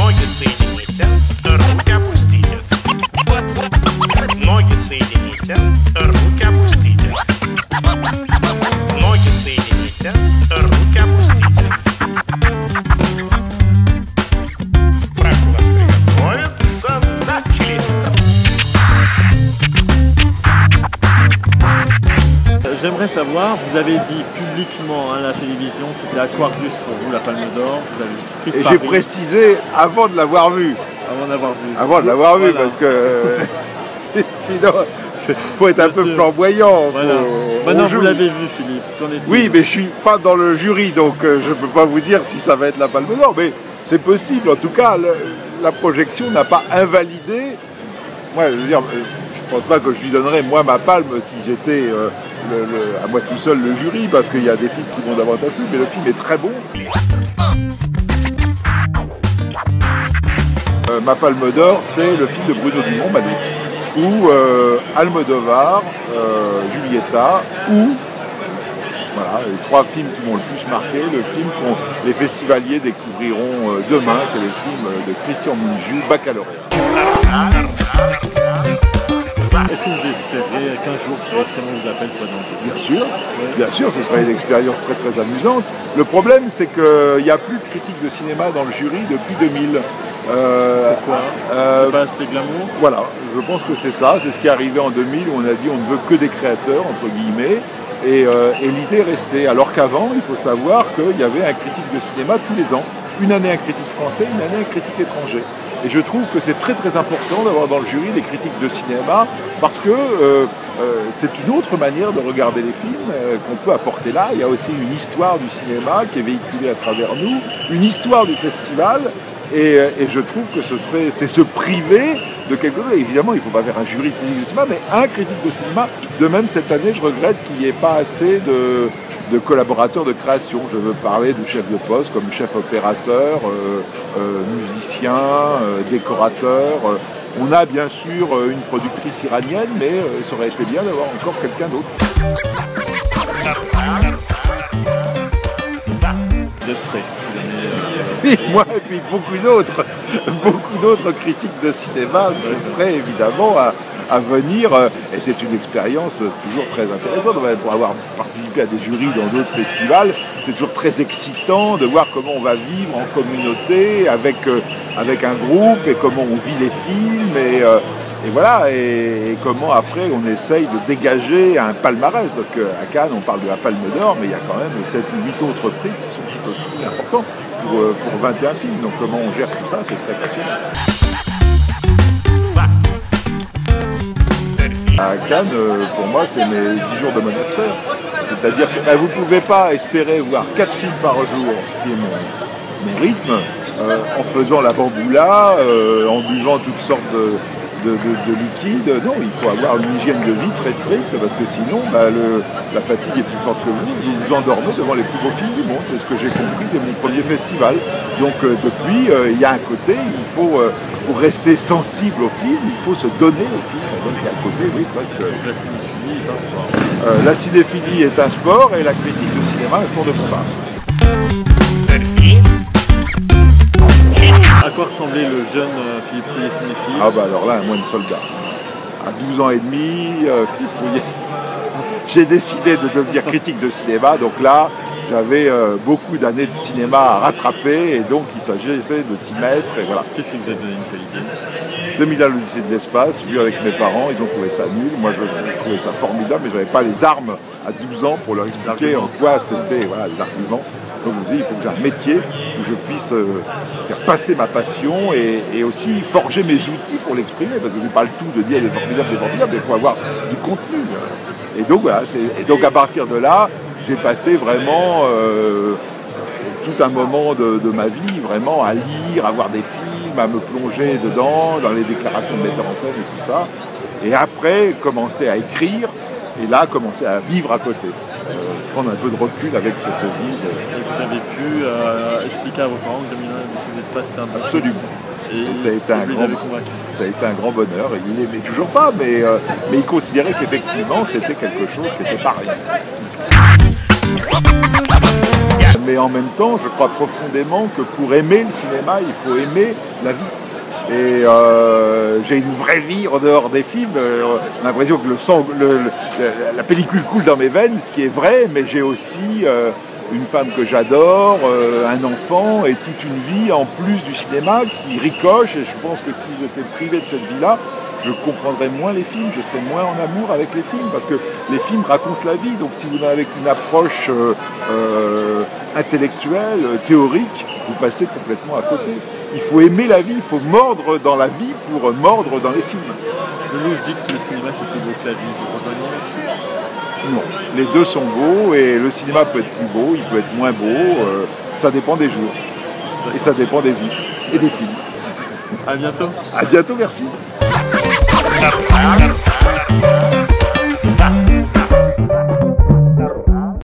Ноги соедините, руки опустите. Ноги соедините, руки опустите. Ноги соедините, руки опустите. Дракула приготовится, начали. J'aimerais savoir, vous avez dit publiquement à la télévision que c'était Aquarius pour vous, la Palme d'Or. Vous avez pris Et Paris j'ai précisé avant de l'avoir vu. avant d'avoir vu. Avant de l'avoir vu, Voilà. parce que sinon, il faut être un peu sûr. flamboyant. Voilà. On Maintenant, joue. vous l'avez vu, Philippe. Qu'en est-il? Oui, mais je suis pas dans le jury, donc je ne peux pas vous dire si ça va être la Palme d'Or, mais c'est possible. En tout cas, la projection n'a pas invalidé. Moi, je veux dire, je pense pas que je lui donnerais moi ma palme si j'étais à moi tout seul le jury, parce qu'il y a des films qui vont davantage plus, mais le film est très bon. Ma palme d'or, c'est le film de Bruno Dumont, Madout, ou Almodovar, Julieta, ou voilà, les trois films qui m'ont le plus marqué, le film que les festivaliers découvriront demain, qui est le film de Christian Mungiu, Baccalauréat. Est-ce que vous espérez qu'un jour Clément vous appelle pour danser? Bien sûr, ce serait une expérience très très amusante. Le problème, c'est qu'il n'y a plus de critiques de cinéma dans le jury depuis 2000. Pourquoi c'est pas assez glamour? Voilà, je pense que c'est ça, c'est ce qui est arrivé en 2000 où on a dit on ne veut que des créateurs, entre guillemets, et l'idée est restée. Alors qu'avant, il faut savoir qu'il y avait un critique de cinéma tous les ans. Une année un critique français, une année un critique étranger. Et je trouve que c'est très très important d'avoir dans le jury des critiques de cinéma parce que c'est une autre manière de regarder les films qu'on peut apporter là. Il y a aussi une histoire du cinéma qui est véhiculée à travers nous, une histoire du festival. Et je trouve que c'est se priver de quelque chose. Évidemment, il ne faut pas faire un jury de critique de cinéma, mais un critique de cinéma. De même, cette année, je regrette qu'il n'y ait pas assez de collaborateurs de création. Je veux parler de chefs de poste comme chef opérateur, musicien, décorateur. On a bien sûr une productrice iranienne, mais ça aurait été bien d'avoir encore quelqu'un d'autre. Vous êtes prêts? Oui, moi et puis beaucoup d'autres critiques de cinéma sont prêts évidemment à venir. Et c'est une expérience toujours très intéressante. Pour avoir participé à des jurys dans d'autres festivals, c'est toujours très excitant de voir comment on va vivre en communauté avec un groupe et comment on vit les films et voilà, et comment après on essaye de dégager un palmarès, parce qu'à Cannes on parle de la Palme d'Or, mais il y a quand même 7 ou 8 autres prix qui sont tout aussi importants pour 21 films. Donc comment on gère tout ça, c'est très passionnant. À Cannes, pour moi, c'est mes 10 jours de monastère. C'est-à-dire que vous ne pouvez pas espérer voir 4 films par jour, qui est mon rythme, en faisant la bamboula, en buvant toutes sortes de liquides. Non, il faut avoir une hygiène de vie très stricte parce que sinon la fatigue est plus forte que vous vous endormez devant les plus beaux films du monde. C'est ce que j'ai compris dès mon premier festival. Donc depuis, il y a un côté, il faut pour rester sensible au film, il faut se donner au film. Donc il y a un côté, oui, presque. La cinéphilie est un sport. La cinéphilie est un sport et la critique de cinéma un sport de combat. À quoi ressemblait le jeune Philippe Rouillet cinéphile? Ah bah alors là, un moine soldat. À 12 ans et demi, Philippe Rouillet. J'ai décidé de devenir critique de cinéma, donc là, j'avais beaucoup d'années de cinéma à rattraper, et donc il s'agissait de s'y mettre, et voilà. Qu'est-ce qui vous a donné une telle idée? 2000 à l'Odyssée de l'espace, vu avec mes parents, ils ont trouvé ça nul. Moi, je trouvais ça formidable, mais je n'avais pas les armes à 12 ans pour leur expliquer en quoi c'était, voilà, les arguments. Donc je me dis, il faut que j'ai un métier où je puisse faire passer ma passion et aussi forger mes outils pour l'exprimer, parce que je parle tout de dire des formidables, mais il faut avoir du contenu. Et donc voilà, et donc à partir de là, j'ai passé vraiment tout un moment de ma vie, vraiment à lire, à voir des films, à me plonger dedans, dans les déclarations de metteurs en scène et tout ça. Et après, commencer à écrire, et là, commencer à vivre à côté. Prendre un peu de recul avec cette vie. Vous avez pu expliquer à vos parents que 2001 l'Odyssée de l'espace c'était un bon film. Absolument. Et ça a été un grand bonheur. Il ne l'aimait toujours pas, mais il considérait qu'effectivement c'était quelque chose qui était pareil. mais en même temps, je crois profondément que pour aimer le cinéma, il faut aimer la vie. Et j'ai une vraie vie en dehors des films. On a l'impression que la pellicule coule dans mes veines, ce qui est vrai, mais j'ai aussi une femme que j'adore, un enfant et toute une vie en plus du cinéma qui ricoche. Et je pense que si j'étais privé de cette vie-là, je comprendrais moins les films, je serais moins en amour avec les films, parce que les films racontent la vie. Donc si vous n'avez qu'une approche intellectuelle, théorique, vous passez complètement à côté. Il faut aimer la vie, il faut mordre dans la vie pour mordre dans les films. Lelouch dit que le cinéma c'est plus beau que la vie, vous comprenez? Non, les deux sont beaux et le cinéma peut être plus beau, il peut être moins beau, ça dépend des jours. Et ça dépend des vies et des films. À bientôt. À bientôt, merci. Tartare.